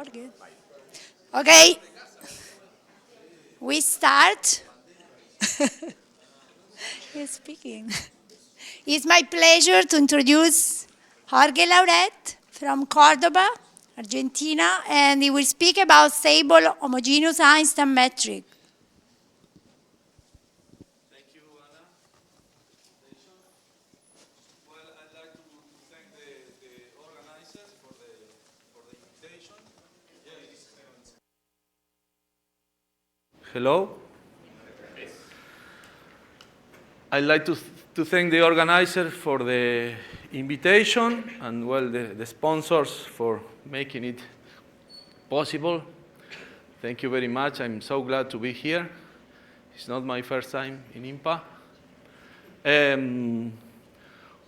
Jorge. Okay, we start. He's speaking. It's my pleasure to introduce Jorge Lauret from Córdoba, Argentina, and he will speak about stable homogeneous Einstein metric. Thank you, Anna. Well, I'd like to thank the organizers for the invitation. Hello. I'd like to thank the organizer for the invitation and, well, the sponsors for making it possible. Thank you very much. I'm so glad to be here. It's not my first time in IMPA.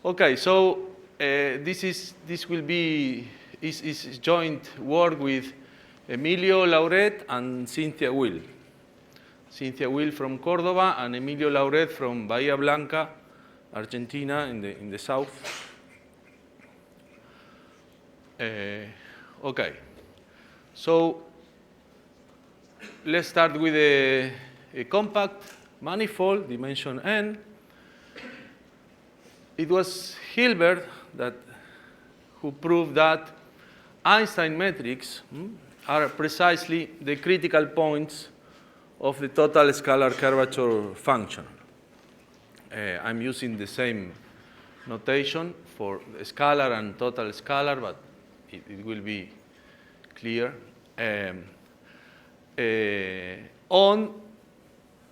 Okay, so this will be is joint work with Emilio Lauret and Cynthia Will. Cynthia Will from Córdoba and Emilio Lauret from Bahía Blanca, Argentina, in the south. Okay, so let's start with a compact manifold, dimension n. It was Hilbert who proved that Einstein metrics are precisely the critical points of the total scalar curvature function. I'm using the same notation for scalar and total scalar, but it will be clear. On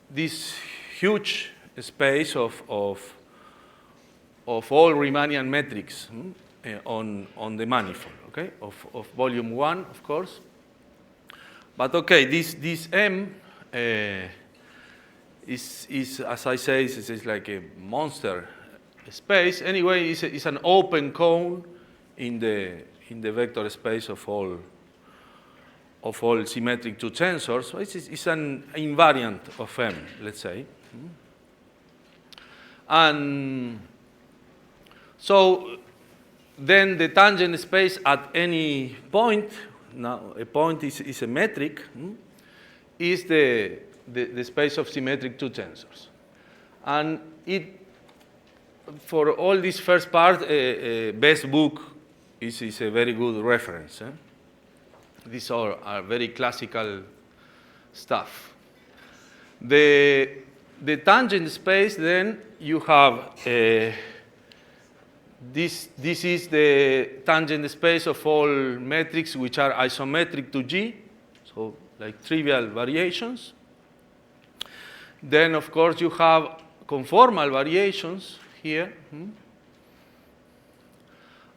this huge space of all Riemannian metrics on the manifold, okay, of volume 1, of course. But okay, this M is as I say, is like a monster space. Anyway, it's an open cone in the vector space of all symmetric two tensors. So it's an invariant of M, let's say. And so then the tangent space at any point, now a point is a metric, is the space of symmetric two tensors. And for all this first part, Best's book is a very good reference. These are very classical stuff. The tangent space, then, you have this is the tangent space of all metrics which are isometric to G, so like trivial variations. Then, of course, you have conformal variations here.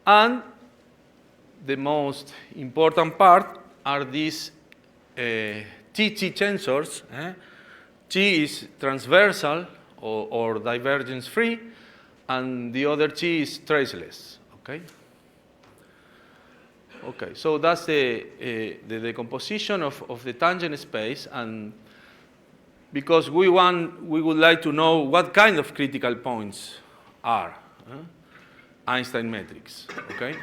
And the most important part are these TT tensors. T is transversal or divergence free, and the other T is traceless. Okay. Okay. So that's the decomposition of the tangent space, and because we would like to know what kind of critical points are Einstein metrics. Okay.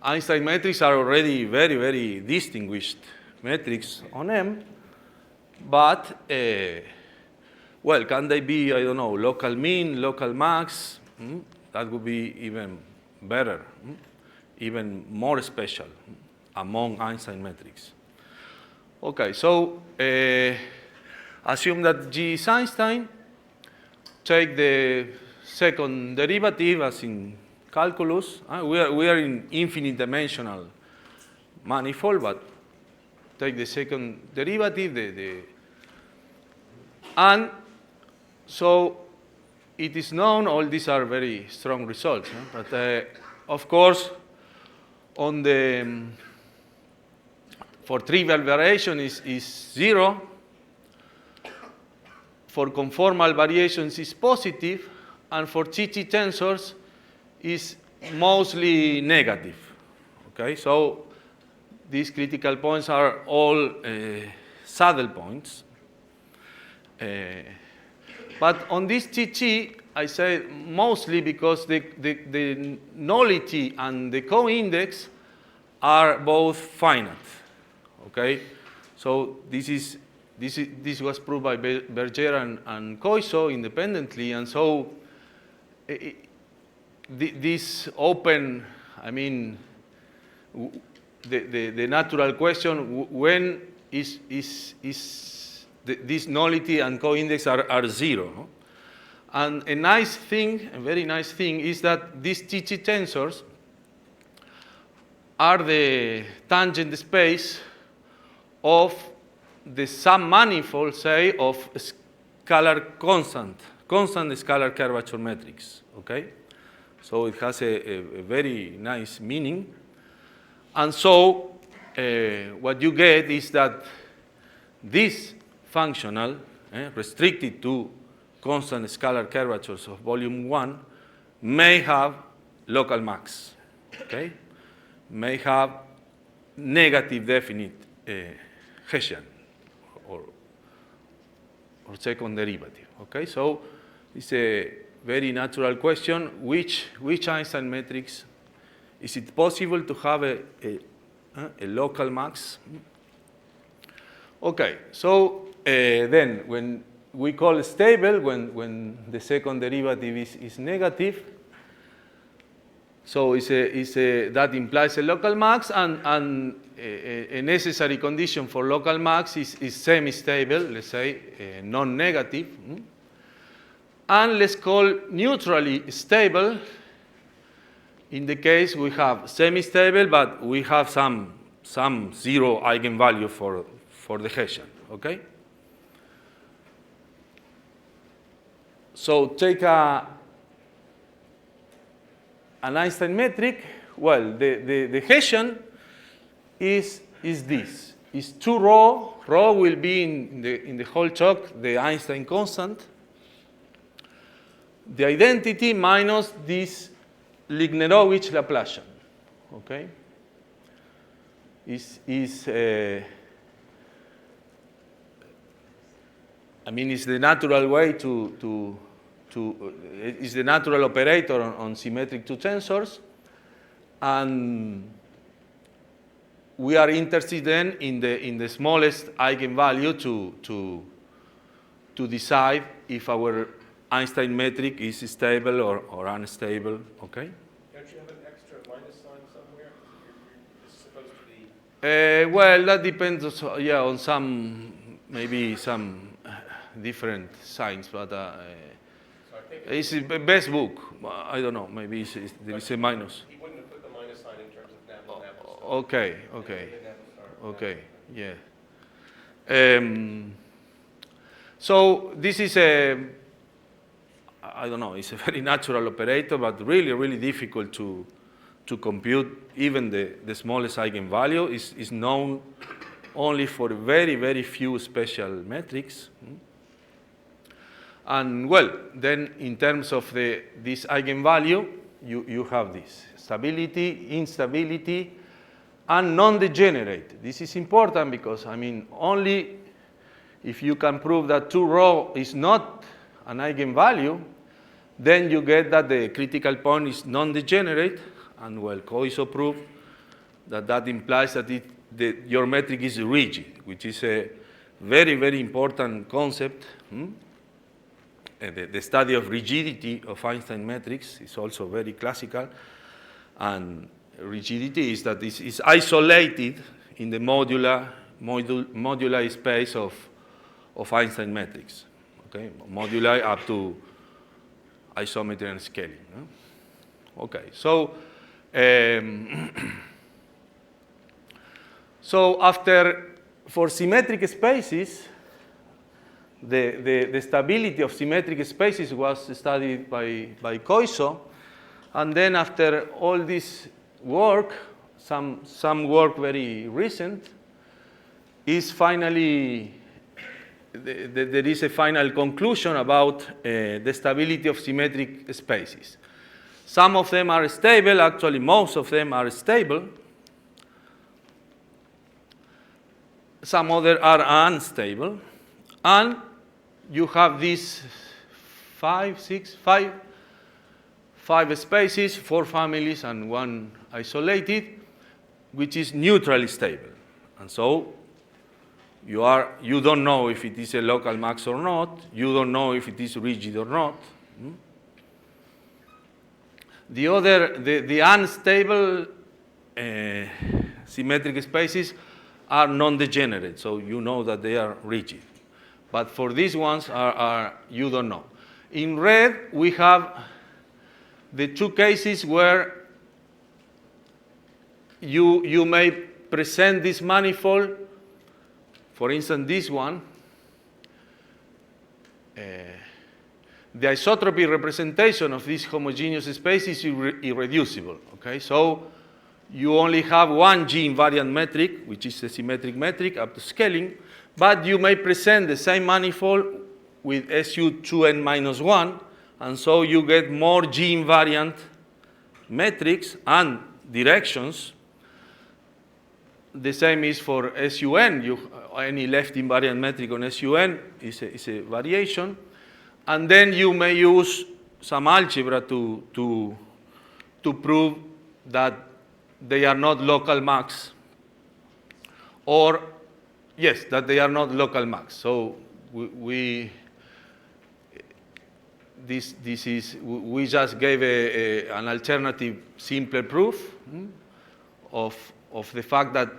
Einstein metrics are already very, very distinguished metrics on M, but, well, can they be, I don't know, local mean, local max? That would be even better, even more special among Einstein metrics. Okay, so assume that G is Einstein, take the second derivative as in calculus. We are in infinite dimensional manifold, but take the second derivative, and so it is known, all these are very strong results, but of course for trivial variation is 0, for conformal variations is positive, and for TT tensors is mostly negative. Okay, so these critical points are all saddle points. But on this TT, I say mostly because the nullity and the co-index are both finite. Okay, so this was proved by Berger and Koiso independently, and so this open, I mean, the natural question: when is this nullity and co-index are zero? No? And a nice thing, a very nice thing, is that these TT tensors are the tangent space of the submanifold, say, of scalar constant scalar curvature metrics, okay? So it has a very nice meaning. And so what you get is that this functional, restricted to constant scalar curvatures of volume 1, may have local max, okay? May have negative definite Hessian or second derivative, okay? So it's a very natural question, which Einstein matrix, is it possible to have a local max? Okay, so then when we call stable, when the second derivative is negative, so that implies a local max, and a necessary condition for local max is semi-stable, let's say non-negative. And let's call neutrally stable in the case we have semi-stable, but we have some zero eigenvalue for the Hessian, okay? So take an Einstein metric. Well, the Hessian is this. Is 2 rho. Rho will be in the whole chalk the Einstein constant. The identity minus this Lignerovich Laplacian. Okay. I mean, it's the natural way is the natural operator on symmetric two tensors, and we are interested then in the smallest eigenvalue to decide if our Einstein metric is stable or unstable. Okay. Don't you have an extra minus sign somewhere? It's supposed to be. Well, that depends also, yeah, on maybe some different signs, but it's the best book. I don't know. Maybe there is a minus. He wouldn't have put the minus sign in terms of Navier. Okay, yeah. So this is I don't know, it's a very natural operator, but really, really difficult to compute. Even the smallest eigenvalue is known only for very, very few special metrics. And well, then in terms of this eigenvalue, you have this stability, instability, and non-degenerate. This is important because, I mean, only if you can prove that 2 rho is not an eigenvalue, then you get that the critical point is non-degenerate, and well, Koiso proved that implies that your metric is rigid, which is a very, very important concept. The study of rigidity of Einstein metrics is also very classical, and rigidity is that it is isolated in the moduli space of Einstein metrics. Okay, moduli up to isometry and scaling. No? Okay, so for symmetric spaces, the stability of symmetric spaces was studied by Koiso, and then after all this work, some work very recent, is finally there is a final conclusion about the stability of symmetric spaces. Some of them are stable, actually most of them are stable. Some others are unstable. And you have these five spaces, 4 families and 1 isolated. which is neutrally stable. And so you don't know if it is a local max or not. You don't know if it is rigid or not. The unstable symmetric spaces are non-degenerate, so you know that they are rigid. But for these ones, you don't know. In red, we have the two cases where you may present this manifold. For instance, this one, the isotropy representation of this homogeneous space is irreducible. Okay, so you only have one G invariant metric, which is a symmetric metric up to scaling, but you may present the same manifold with SU2n minus 1, and so you get more G invariant metrics and directions. The same is for SUN. Any left invariant metric on SUN is a variation. And then you may use some algebra to prove that they are not local max. Or, yes, that they are not local max. So we just gave an alternative, simpler proof of the fact that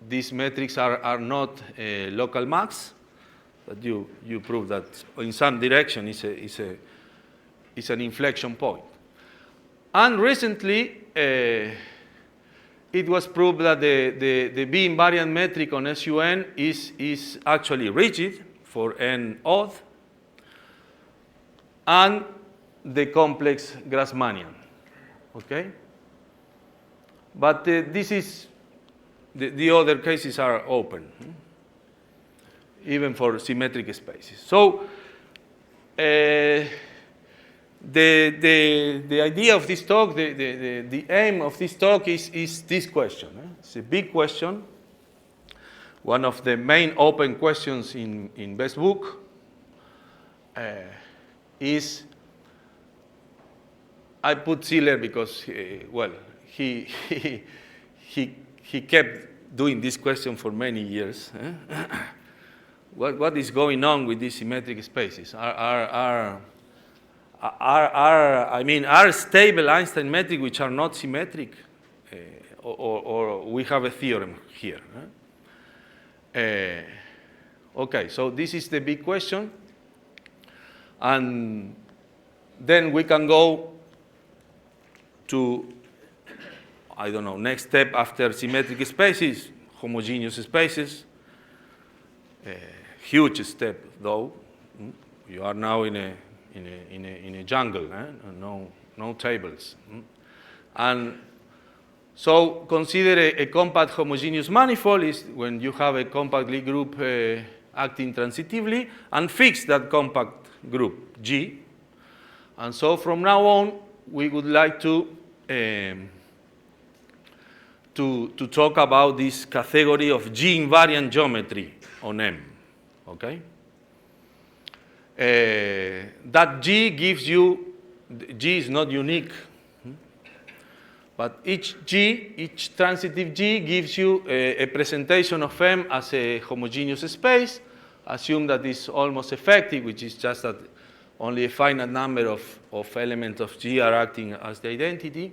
these metrics are not local max, but you prove that in some direction is an inflection point. And recently, it was proved that the B invariant metric on SUN is actually rigid for n odd, and the complex Grassmannian. Okay? But this is the other cases are open, even for symmetric spaces. So the idea of this talk, the aim of this talk is this question. It's a big question. One of the main open questions in Best's book is, I put Ziller because, he kept doing this question for many years. What is going on with these symmetric spaces? Are stable Einstein metric which are not symmetric, or we have a theorem here? Okay, so this is the big question, and then we can go to, I don't know, next step after symmetric spaces, homogeneous spaces. Huge step, though. You are now in a jungle, no tables. And so consider a compact homogeneous manifold is when you have a compact Lie group acting transitively, and fix that compact group G. And so from now on, we would like to talk about this category of G invariant geometry on M. Okay? That G gives you, G is not unique, but each transitive G gives you a presentation of M as a homogeneous space. Assume that it's almost effective, which is just that only a finite number of elements of G are acting as the identity.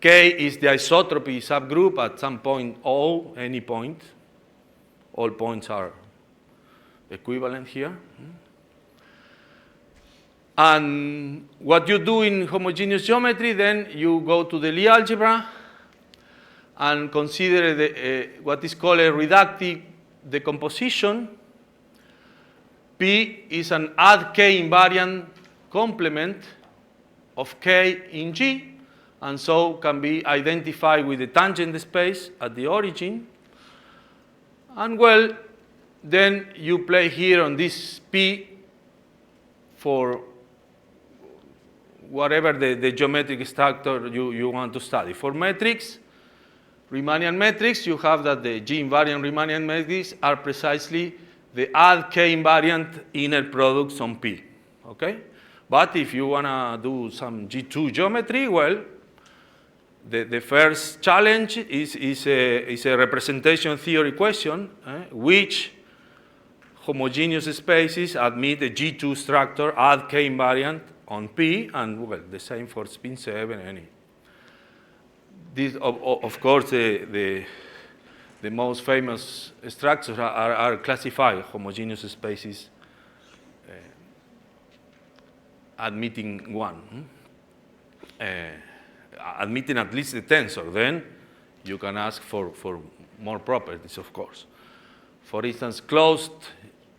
K is the isotropy subgroup at some point O, any point. All points are equivalent here. And what you do in homogeneous geometry, then you go to the Lie algebra and consider what is called a reductive decomposition. P is an add K invariant complement of K in G, and so can be identified with the tangent space at the origin. And well, then you play here on this P for whatever the geometric structure you want to study. For metrics, Riemannian metrics, you have that the G invariant Riemannian metrics are precisely the add K invariant inner products on P. Okay? But if you want to do some G2 geometry, well, the first challenge is a representation theory question, which homogeneous spaces admit a G2 structure add K invariant on P, and well, the same for spin 7, any. This, of course, the most famous structures are classified homogeneous spaces admitting one. Admitting at least the tensor, then you can ask for more properties, of course. For instance, closed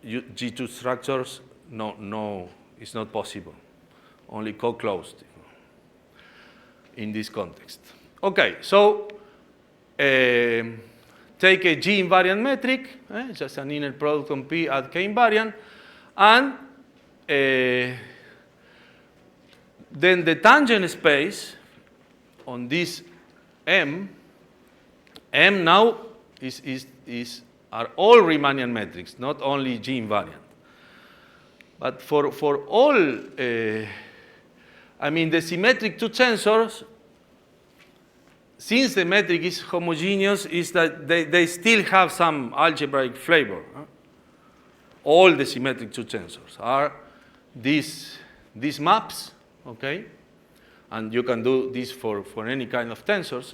G2 structures, no, it's not possible. Only co-closed in this context. Okay, so take a G invariant metric, just an inner product on P at K invariant, and then the tangent space on this M now are all Riemannian metrics, not only G invariant. But for all, I mean, the symmetric two tensors, since the metric is homogeneous, is that they still have some algebraic flavor. All the symmetric two tensors are these maps, okay? And you can do this for any kind of tensors.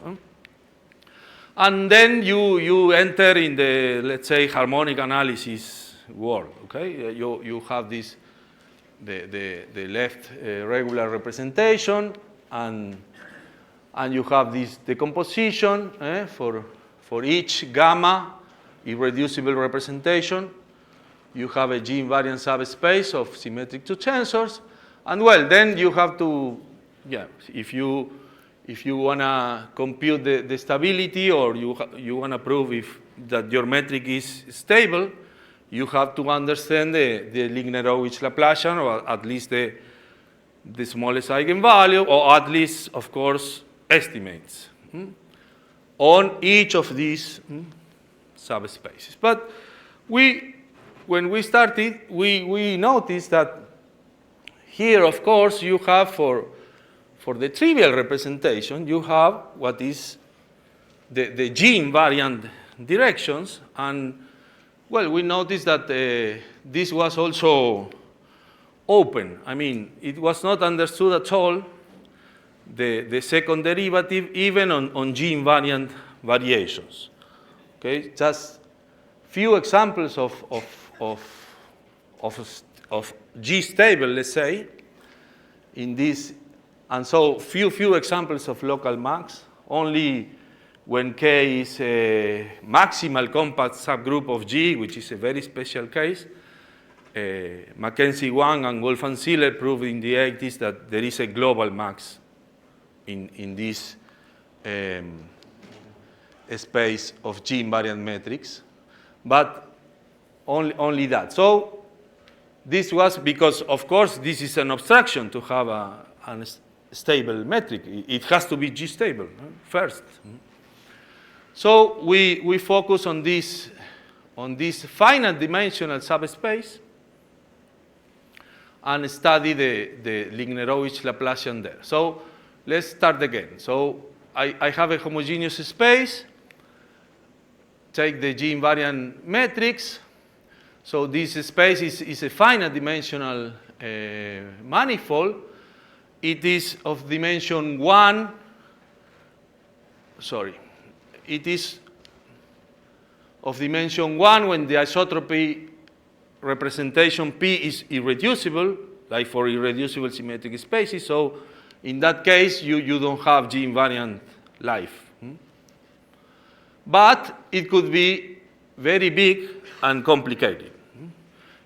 And then you enter in the, let's say, harmonic analysis world, okay? You have this, the left regular representation, and you have this decomposition for each gamma irreducible representation. You have a G invariant subspace of symmetric two tensors, and well, then you have to, yeah, if you wanna compute the stability, or you wanna prove that your metric is stable, you have to understand the Lignerowicz Laplacian, or at least the smallest eigenvalue, or at least, of course, estimates on each of these subspaces. But when we started, we noticed that here, of course, you have for the trivial representation, you have what is the G invariant directions, and well, we noticed that this was also open. I mean, it was not understood at all, the second derivative, even on G invariant variations. Okay, just few examples of G stable, let's say, in this, and so few examples of local max, only when K is a maximal compact subgroup of G, which is a very special case. Mackenzie Wang and Wolf and Siller proved in the 80s that there is a global max in this space of G invariant metrics, but only that. So this was because, of course, this is an abstraction to have a stable metric. It has to be G stable first. So we focus on this finite dimensional subspace and study the Lignerowicz Laplacian there. So let's start again. So I have a homogeneous space. Take the G invariant matrix. So this space is a finite dimensional manifold. It is of dimension 1. Sorry. It is of dimension 1 when the isotropy representation P is irreducible, like for irreducible symmetric spaces. So in that case, you don't have G invariant life. But it could be very big and complicated.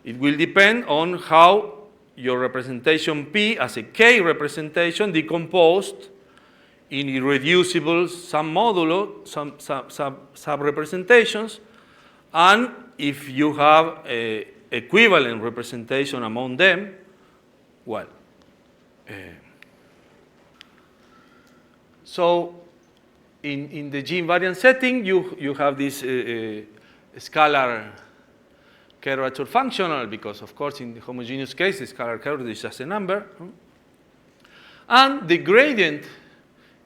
It will depend on how your representation P as a K representation decomposed in irreducible sub-modulo, sub-representations, and if you have an equivalent representation among them, well, so in the G invariant setting, you have this scalar curvature functional, because of course in the homogeneous case, the scalar curvature is just a number, and the gradient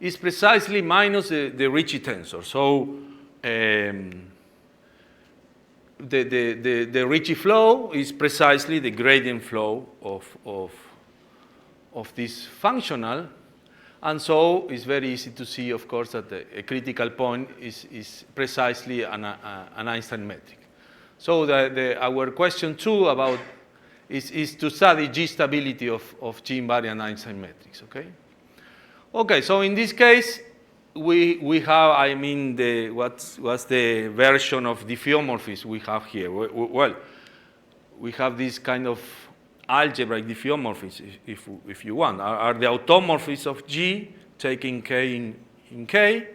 is precisely minus the Ricci tensor. So the Ricci flow is precisely the gradient flow of this functional. And so it's very easy to see, of course, that a critical point is precisely an Einstein metric. So our question 2 about is to study G stability of G invariant Einstein metrics. Okay. Okay. So in this case, we have, I mean, what's the version of diffeomorphism we have here? Well, we have this kind of algebraic diffeomorphism, if you want, are the automorphisms of G taking K in K.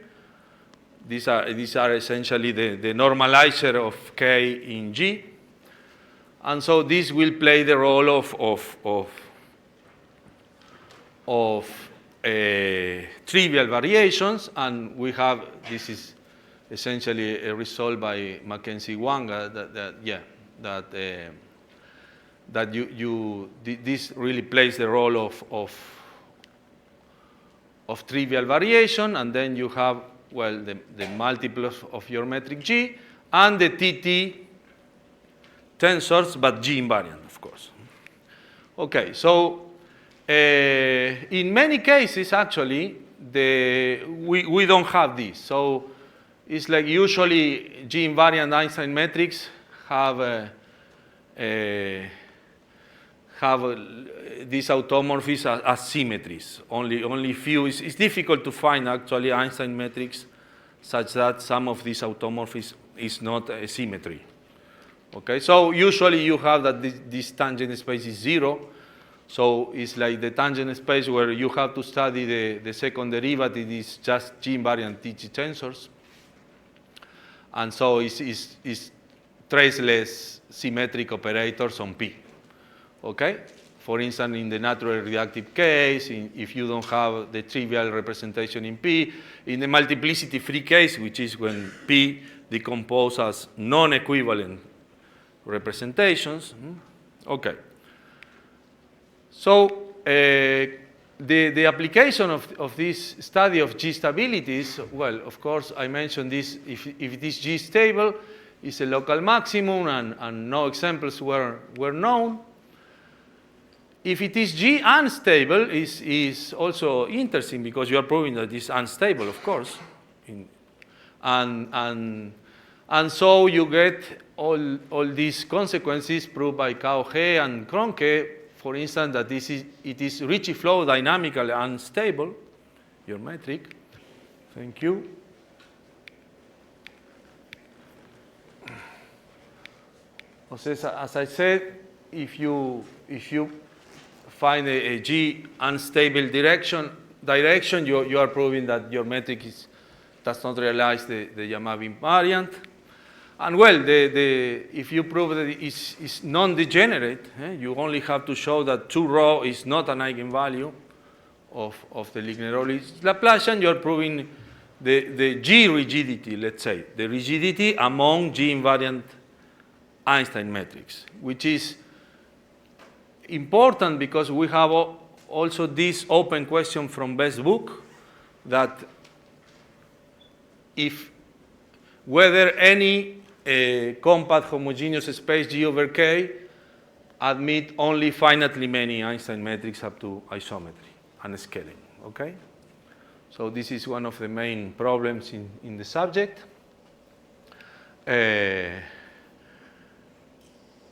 These are essentially the normalizer of K in G. And so this will play the role of trivial variations, and we have, this is essentially a result by Mackenzie Wang this really plays the role of trivial variation, and then you have, well, the multiples of your metric G and the TT tensors, but G invariant, of course. Okay, so in many cases, actually, we don't have this. So it's like usually G invariant Einstein metrics have these automorphisms as symmetries. Only few. It's difficult to find actually Einstein metrics such that some of these automorphisms is not a symmetry. Okay, so usually you have that this tangent space is 0. So it's like the tangent space where you have to study the second derivative is just G invariant TT tensors. And so it's traceless symmetric operators on P. Okay? For instance, in the natural reductive case, if you don't have the trivial representation in P, in the multiplicity free case, which is when P decomposes as non-equivalent representations. Okay. So the application of this study of G stabilities, well, of course, I mentioned this, if it is G stable, it's a local maximum, and no examples were known. If it is G unstable, is also interesting because you are proving that it's unstable, of course. And so you get all these consequences proved by Kauhe and Kronke, for instance, that it is Ricci flow dynamically unstable, your metric. Thank you. As I said, if you find a G unstable direction, you are proving that your metric does not realize the Yamaha invariant. And well, if you prove that it's non-degenerate, you only have to show that 2 rho is not an eigenvalue of the Ligneroli Laplacian. You're proving the G rigidity, let's say, the rigidity among G invariant Einstein metrics, which is important because we have also this open question from Best's book that whether any compact homogeneous space G over K admit only finitely many Einstein metrics up to isometry and scaling. Okay? So this is one of the main problems in the subject.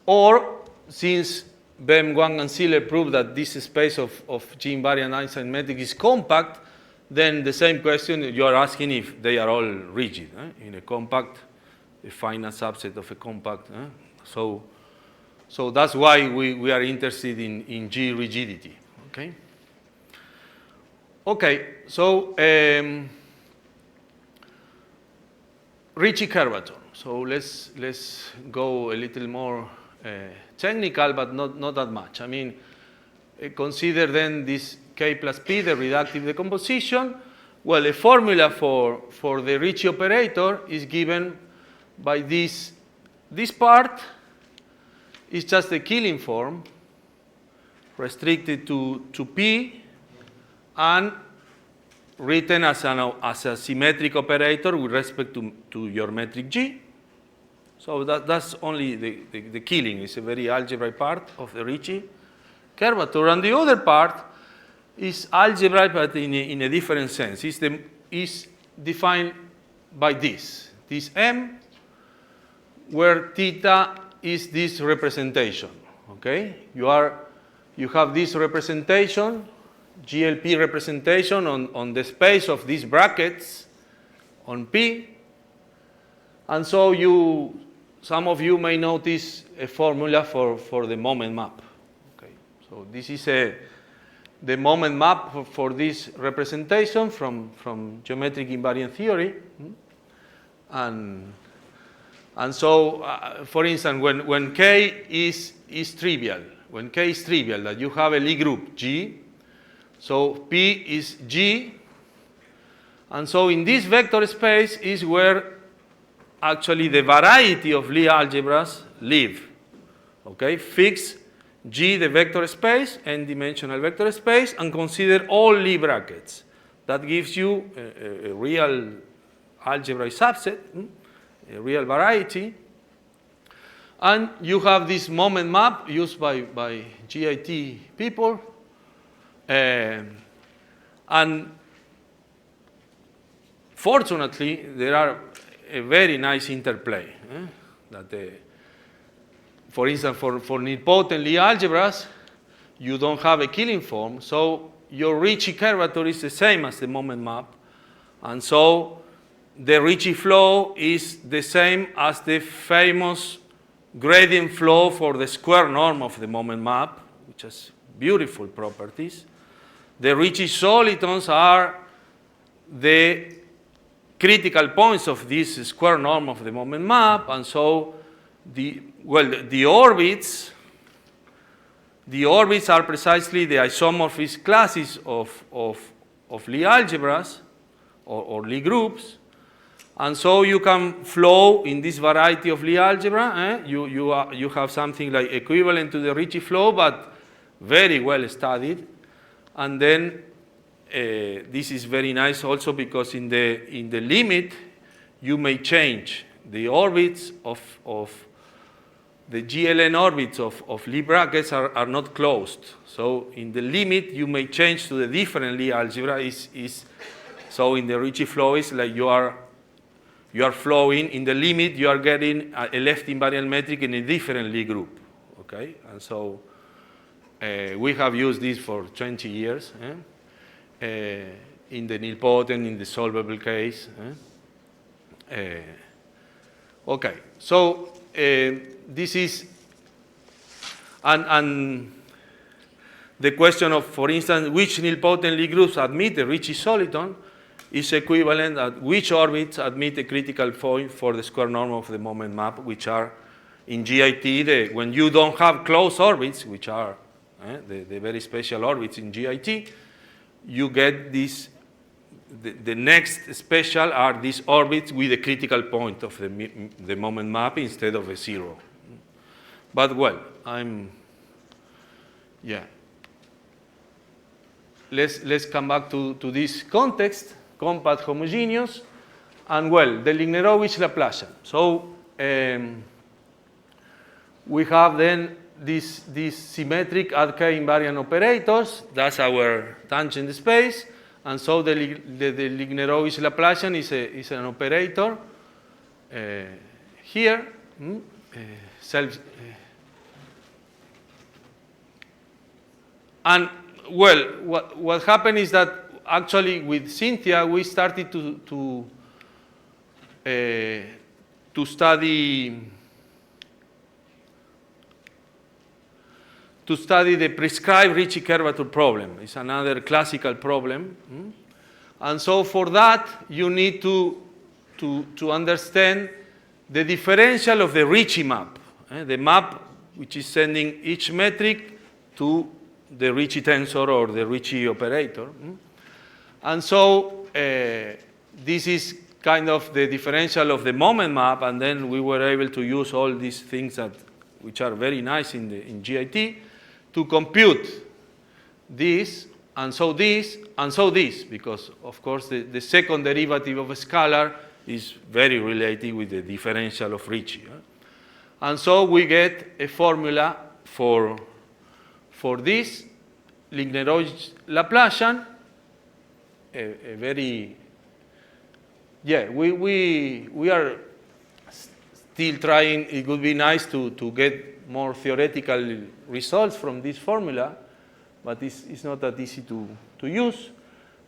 Or since Bem, Wang, and Siller proved that this space of G invariant Einstein metric is compact, then the same question you are asking if they are all rigid. In a compact, a finite subset of a compact. So that's why we are interested in G rigidity. Okay. Okay. So Ricci curvature. So let's go a little more technical, but not that much. I mean, consider then this K plus P, the reductive decomposition. Well, a formula for the Ricci operator is given by this part is just a Killing form restricted to P and written as a symmetric operator with respect to your metric G. So that's only the killing. It's a very algebraic part of the Ricci curvature. And the other part is algebraic, but in a different sense. It's defined by this M, where theta is this representation. Okay, you have this representation, GLP representation on the space of these brackets on P, and so some of you may notice a formula for the moment map. Okay, so this is the moment map for this representation from geometric invariant theory, and so, for instance, when K is trivial, that you have a Lie group G, so P is G, and so in this vector space is where actually the variety of Lie algebras live. Okay, fix G the vector space, n-dimensional vector space, and consider all Lie brackets. That gives you a real algebraic subset, a real variety. And you have this moment map used by GIT people. And fortunately, there are a very nice interplay. For instance, for nilpotent Lie algebras, you don't have a killing form, so your Ricci curvature is the same as the moment map. And so the Ricci flow is the same as the famous gradient flow for the square norm of the moment map, which has beautiful properties. The Ricci solitons are the critical points of this square norm of the moment map, and so the orbits are precisely the isomorphist classes of Lie algebras or Lie groups, and so you can flow in this variety of Lie algebra. You have something like equivalent to the Ricci flow, but very well studied, and then this is very nice also because in the limit you may change the orbits of the GLN orbits of Lie brackets are not closed. So in the limit you may change to the different Lie algebra. So in the Ricci flow is like you are flowing. In the limit you are getting a left invariant metric in a different Lie group. Okay, and so we have used this for 20 years. In the nilpotent, in the solvable case. Okay, so this is, and the question of, for instance, which nilpotent Lie groups admit the Ricci soliton is equivalent at which orbits admit a critical point for the square norm of the moment map, which are in GIT, when you don't have closed orbits, which are the very special orbits in GIT, you get this, the next special are these orbits with a critical point of the moment map instead of a zero. But well, Let's come back to this context, compact homogeneous, and well, the Lignerovich Laplacian. So we have then these symmetric ad k invariant operators. That's our tangent space. And so the Lignerovich Laplacian is an operator here. And well, what happened is that actually with Cynthia we started to study the prescribed Ricci curvature problem. It's another classical problem. And so for that, you need to understand the differential of the Ricci map, the map which is sending each metric to the Ricci tensor or the Ricci operator. And so this is kind of the differential of the moment map, and then we were able to use all these things which are very nice in GIT to compute this and so this, because of course the second derivative of a scalar is very related with the differential of Ricci. And so we get a formula for this Lignerowicz Laplacian, a very, yeah, we are still trying. It would be nice to get more theoretical results from this formula, but it's not that easy to use.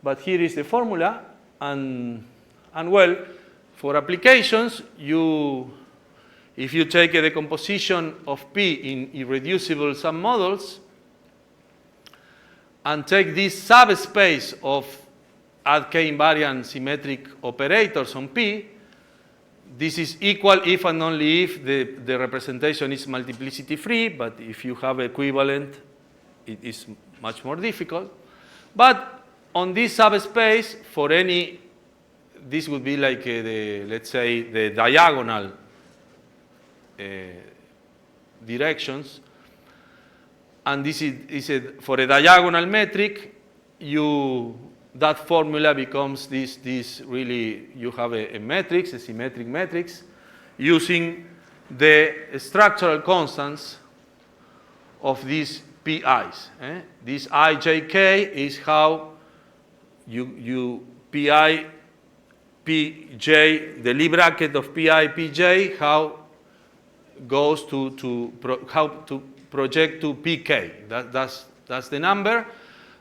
But here is the formula, and well, for applications, if you take a decomposition of P in irreducible submodels and take this subspace of add K-invariant symmetric operators on P, this is equal if and only if the representation is multiplicity free, but if you have equivalent, it is much more difficult. But on this subspace, for any, this would be like let's say the diagonal directions, and this is for a diagonal metric, that formula becomes this really, you have a matrix, a symmetric matrix, using the structural constants of these PIs. This IJK is how you PI, PJ, the Lie bracket of PI, PJ, how goes how to project to PK. That's the number.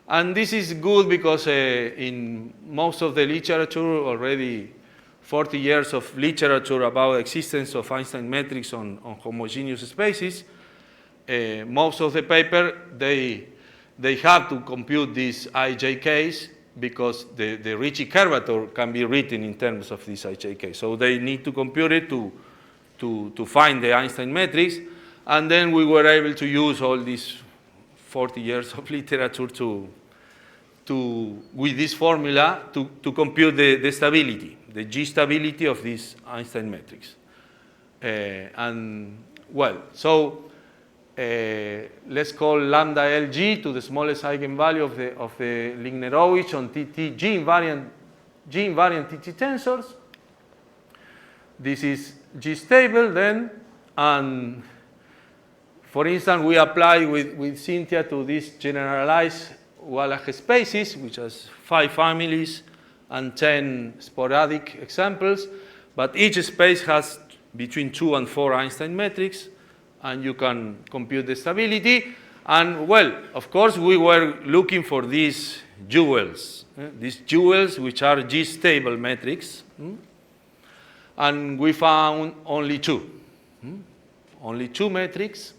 And this is good because in most of the literature, already 40 years of literature about existence of Einstein metrics on homogeneous spaces, most of the paper, they have to compute these IJKs because the Ricci curvature can be written in terms of this IJK. So they need to compute it to find the Einstein metrics, and then we were able to use all these 40 years of literature with this formula to compute the stability, the G stability of this Einstein matrix. And well, so let's call lambda LG to the smallest eigenvalue of the Lignerowicz on TT G invariant TT tensors. This is G stable then, and for instance, we apply with Cynthia to these generalized Wallach spaces, which has 5 families and 10 sporadic examples, but each space has between 2 and 4 Einstein metrics, and you can compute the stability. And well, of course, we were looking for these jewels which are G-stable metrics, and we found only 2. Only 2 metrics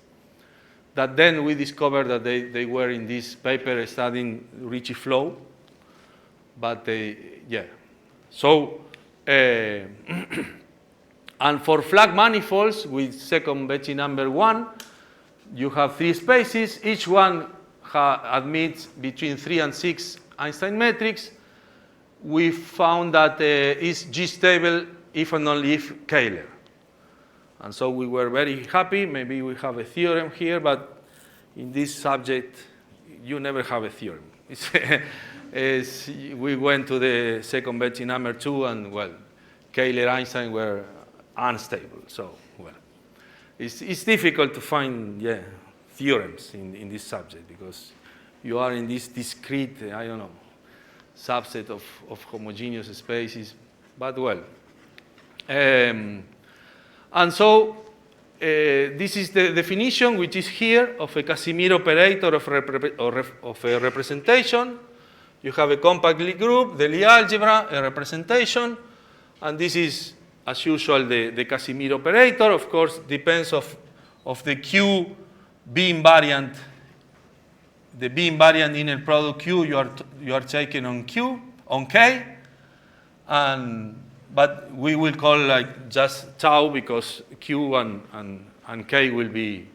that then we discovered that they were in this paper studying Ricci flow, but yeah. So, and for flag manifolds with second Betti number 1, you have 3 spaces. Each one admits between 3 and 6 Einstein metrics. We found that it's G-stable if and only if Kähler. And so we were very happy. Maybe we have a theorem here, but in this subject, you never have a theorem. We went to the second Betti number 2, and well, Kähler, Einstein were unstable. So, well, it's difficult to find theorems in this subject because you are in this discrete, I don't know, subset of homogeneous spaces. But well, and so this is the definition, which is here, of a Casimir operator of a representation. You have a compact Lie group, the Lie algebra, a representation, and this is, as usual, the Casimir operator. Of course, depends of the Q B invariant, the B invariant inner product Q you are taking on K, but we will call like just tau because Q and K will be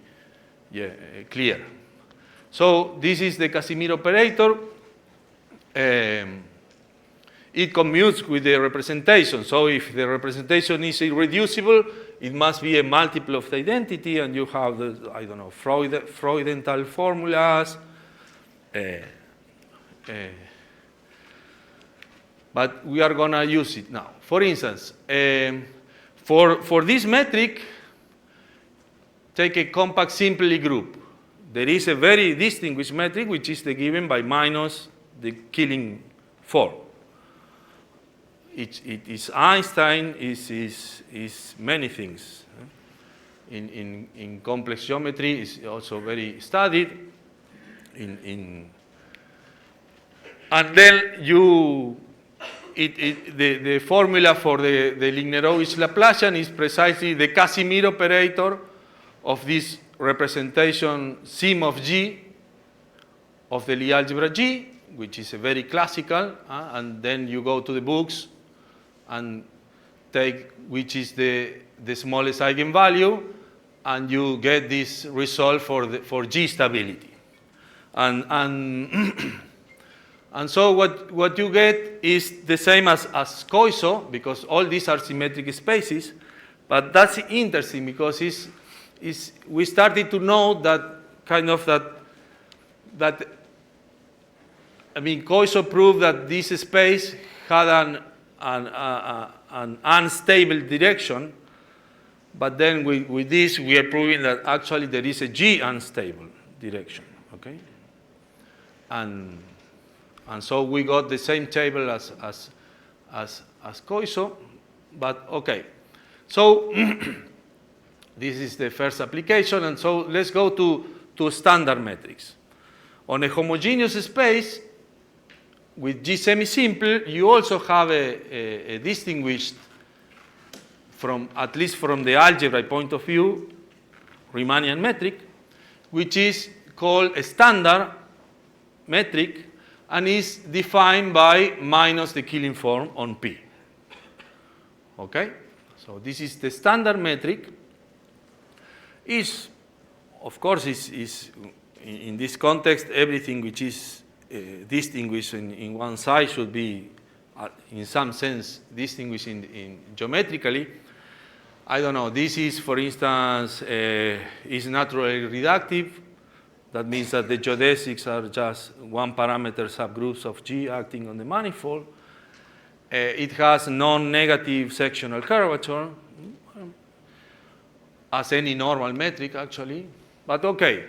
clear. So this is the Casimir operator. It commutes with the representation. So if the representation is irreducible, it must be a multiple of the identity, and you have the, I don't know, Freudenthal formulas, but we are going to use it now. For instance, for this metric, take a compact simply group. There is a very distinguished metric, which is the given by minus the killing form. It is Einstein, is many things. In complex geometry, is also very studied. And then the formula for the Lignerovich Laplacian is precisely the Casimir operator of this representation sim of G of the Lie algebra G, which is a very classical, and then you go to the books and take which is the smallest eigenvalue, and you get this result for G stability. And so what you get is the same as Koiso, because all these are symmetric spaces, but that's interesting because we started to know that I mean, Koiso proved that this space had an unstable direction, but then with this we are proving that actually there is a G unstable direction, okay? And so we got the same table as Koiso, but okay. So this is the first application, and so let's go to standard metrics. On a homogeneous space with G semi-simple, you also have a distinguished, at least from the algebra point of view, Riemannian metric, which is called a standard metric and is defined by minus the killing form on P. Okay? So this is the standard metric. Of course, in this context, everything which is distinguished in one side should be, in some sense, distinguished geometrically. I don't know, this is, for instance, is naturally reductive. That means that the geodesics are just one parameter subgroups of G acting on the manifold. It has non-negative sectional curvature, as any normal metric, actually. But okay,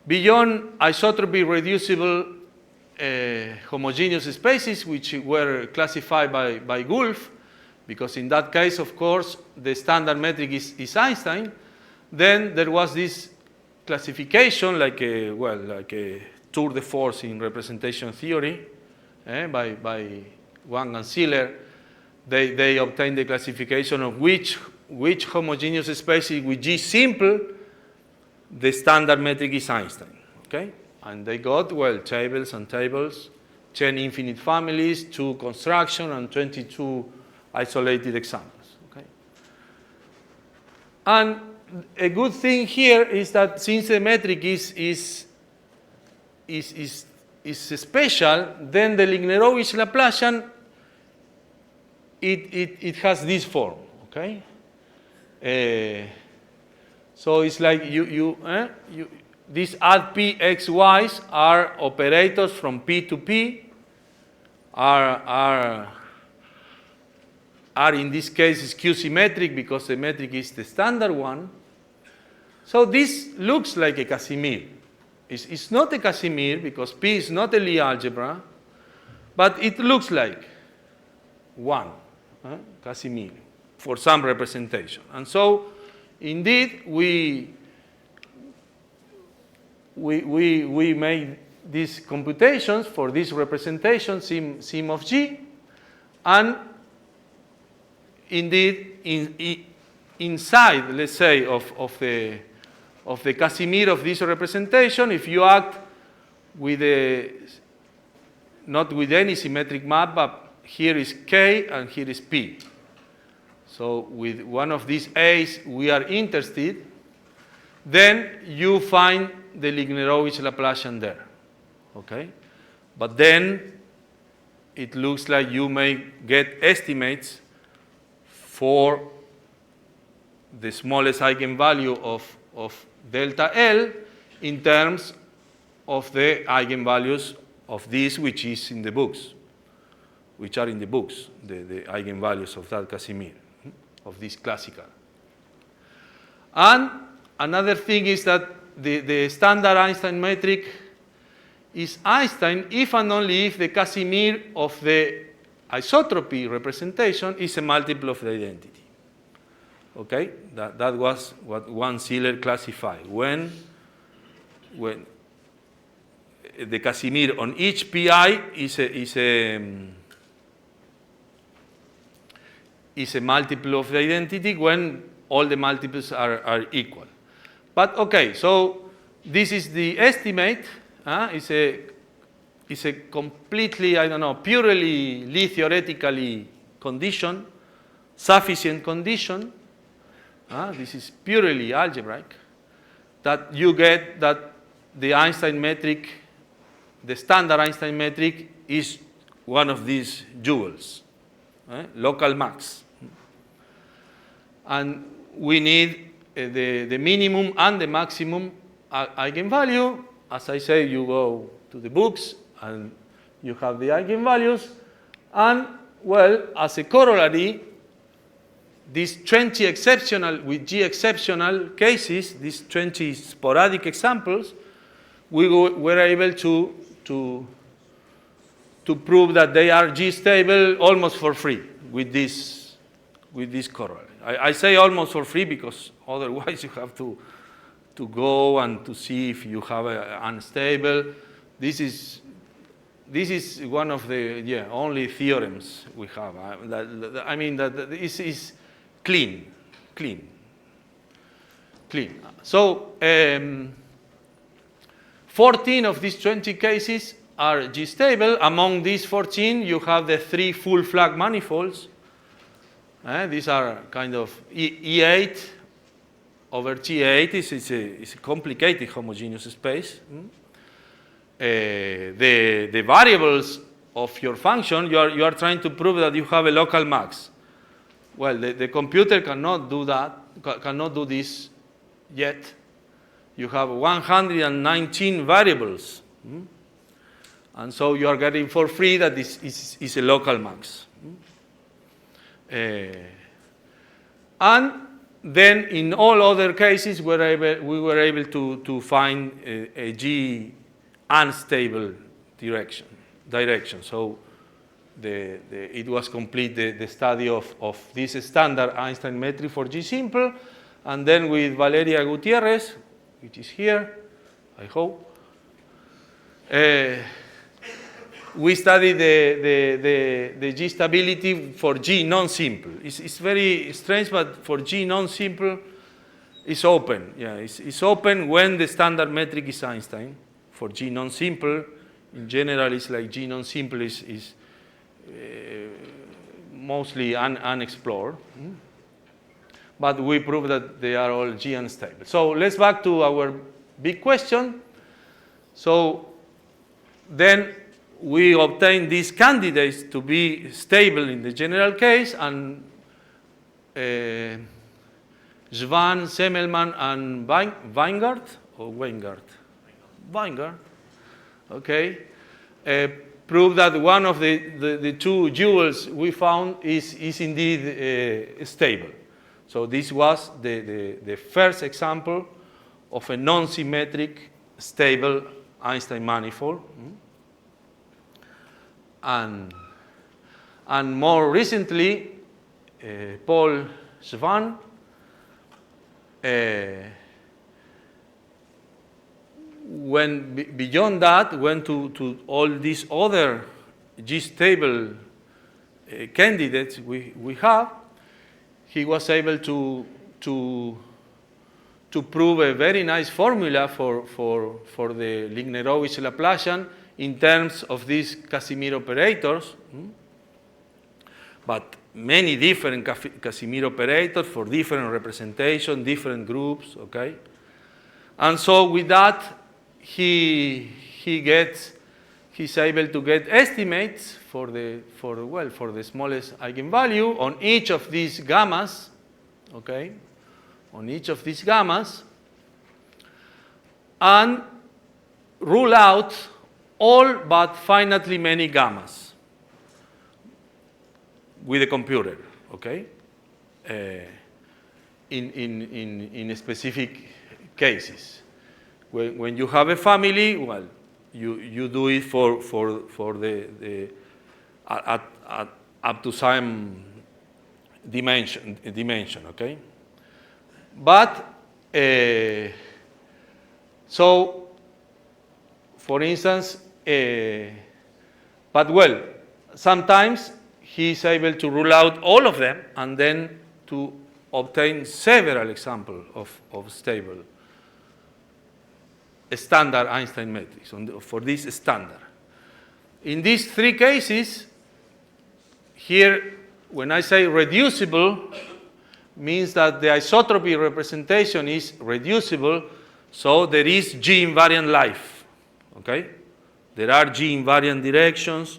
beyond isotropy reducible homogeneous spaces, which were classified by Gulf, because in that case, of course, the standard metric is Einstein, then there was this classification like a tour de force in representation theory by Wang and Siller. They obtained the classification of which homogeneous spaces with G simple, the standard metric is Einstein. Okay? And they got, tables and tables, 10 infinite families, 2 construction, and 22 isolated examples. Okay? And a good thing here is that since the metric is special, then the Lignerovich Laplacian, it has this form. Okay? So it's like these add P, X, Y's are operators from P to P, are in this case skew symmetric because the metric is the standard one. So this looks like a Casimir. It's not a Casimir because P is not a Lie algebra, but it looks like one Casimir for some representation. And so indeed we made these computations for this representation sim of G, and indeed inside, let's say, of the Casimir of this representation, if you act with not with any symmetric map, but here is K and here is P. So with one of these A's we are interested, then you find the Lignerovich Laplacian there. Okay? But then it looks like you may get estimates for the smallest eigenvalue of delta L in terms of the eigenvalues of this which is in the books, which are in the books, the eigenvalues of that Casimir, of this classical. And another thing is that the standard Einstein metric is Einstein if and only if the Casimir of the isotropy representation is a multiple of the identity. Okay, that was what one Sealer classified. When the Casimir on each pi is a multiple of the identity when all the multiples are equal. But okay, so this is the estimate. It's a completely, I don't know, purely theoretically condition, sufficient condition. This is purely algebraic. That you get that the Einstein metric, the standard Einstein metric, is one of these jewels, local max. And we need the minimum and the maximum eigenvalue. As I say, you go to the books and you have the eigenvalues. And, well, as a corollary, these 20 exceptional, with G exceptional cases, these 20 sporadic examples, we were able to prove that they are G stable almost for free with this corollary. I say almost for free because otherwise you have to go and to see if you have an unstable. This is one of the only theorems we have. I mean that this is clean. So 14 of these 20 cases are G stable. Among these 14, you have the 3 full flag manifolds. These are kind of E8 over T8 is a complicated homogeneous space. The variables of your function, you are trying to prove that you have a local max. Well, the computer cannot do that, cannot do this yet. You have 119 variables. And so you are getting for free that this is a local max. And then in all other cases, we were able to find a G unstable direction. So it was complete the study of this standard Einstein metric for G simple. And then with Valeria Gutierrez, which is here, I hope, we studied the G stability for G non-simple. It's very strange, but for G non-simple, it's open. Yeah, it's open when the standard metric is Einstein. For G non-simple, in general, it's like G non-simple is mostly unexplored. But we prove that they are all G unstable. So let's back to our big question. So then we obtain these candidates to be stable in the general case, and Schwann, Semmelmann, and Weingart, okay, prove that one of the two jewels we found is indeed stable. So this was the first example of a non-symmetric stable Einstein manifold. And more recently, Paul Schwann went beyond that, went to all these other G-stable candidates we have. He was able to prove a very nice formula for the Lignerowicz Laplacian in terms of these Casimir operators, but many different Casimir operators for different representation, different groups, okay? And so with that, he's able to get estimates for the smallest eigenvalue on each of these gammas, okay? On each of these gammas, and rule out all but finitely many gammas with a computer, okay? In specific cases. When you have a family, well, you do it for the up to some dimension, okay? But so, for instance, but well, sometimes he's able to rule out all of them and then to obtain several examples of stable standard Einstein metrics for this standard. In these three cases, here, when I say reducible, means that the isotropy representation is reducible, so there is G-invariant life, okay? There are G-invariant directions.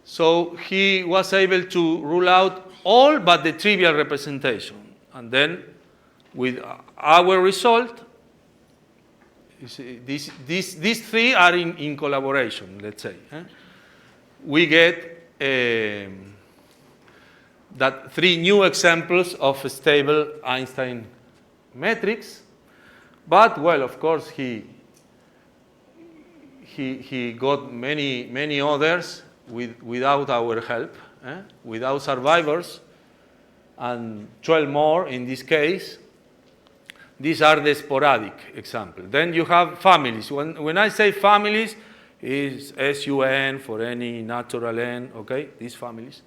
So he was able to rule out all but the trivial representation. And then, with our result, these three are in collaboration, let's say. We get that three new examples of stable Einstein metrics. But, well, of course, he got many others without our help, without survivors, and 12 more in this case. These are the sporadic examples. Then you have families. When I say families, is SUN for any natural n, okay, these families.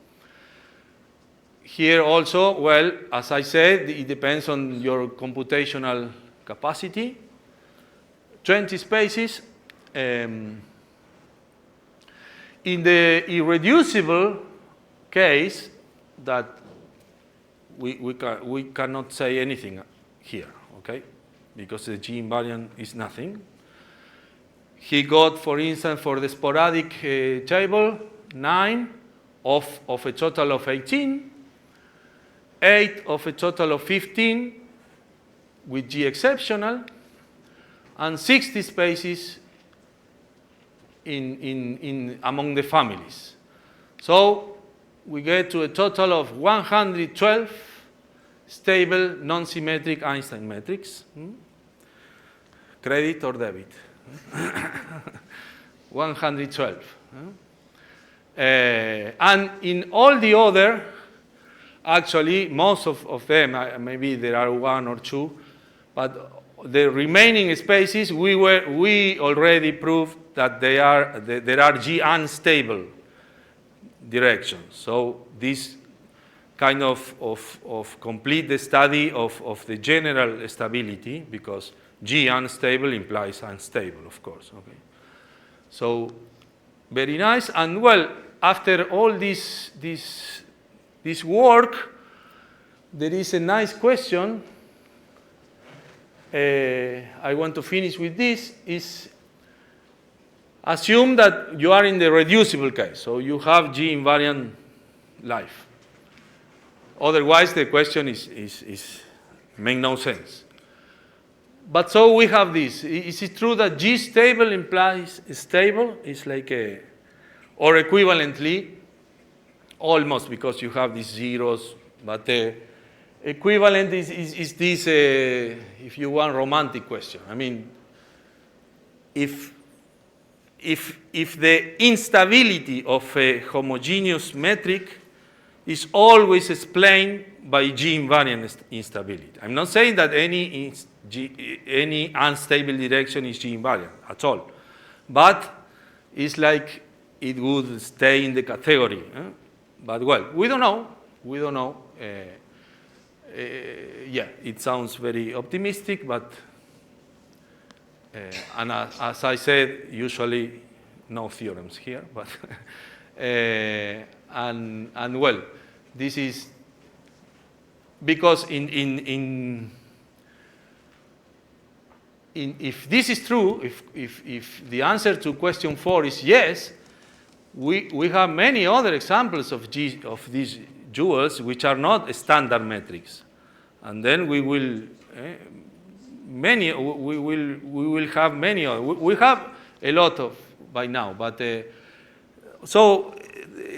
Here also, well, as I said, it depends on your computational capacity. 20 spaces. In the irreducible case, that we cannot say anything here, okay, because the G invariant is nothing. He got, for instance, for the sporadic table, 9 of a total of 18, 8 of a total of 15 with G exceptional, and 60 spaces among the families. So we get to a total of 112 stable non-symmetric Einstein metrics. Credit or debit? 112. And in all the other, actually, most of them, maybe there are one or two, but the remaining spaces, we already proved that there are G unstable directions. So this kind of complete the study of the general stability, because G unstable implies unstable, of course. Okay. So very nice. And well, after all this work, there is a nice question. I want to finish with this. Is assume that you are in the reducible case, so you have G invariant life. Otherwise, the question is make no sense. But so we have this. Is it true that G stable implies stable? It's like or equivalently, almost, because you have these zeros, but equivalent is this, if you want, romantic question. I mean, if the instability of a homogeneous metric is always explained by G invariant instability. I'm not saying that any unstable direction is G invariant at all, but it's like it would stay in the category. But well, we don't know. We don't know. Yeah, it sounds very optimistic, but and as I said, usually no theorems here, but and well, this is because if this is true, if the answer to question 4 is yes, we have many other examples of these jewels which are not standard metrics, and then we will have many other. We have a lot of by now. But so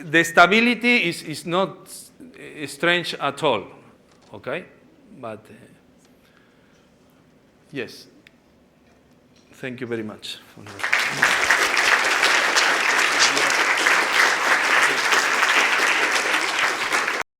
the stability is not strange at all, okay? But yes, thank you very much.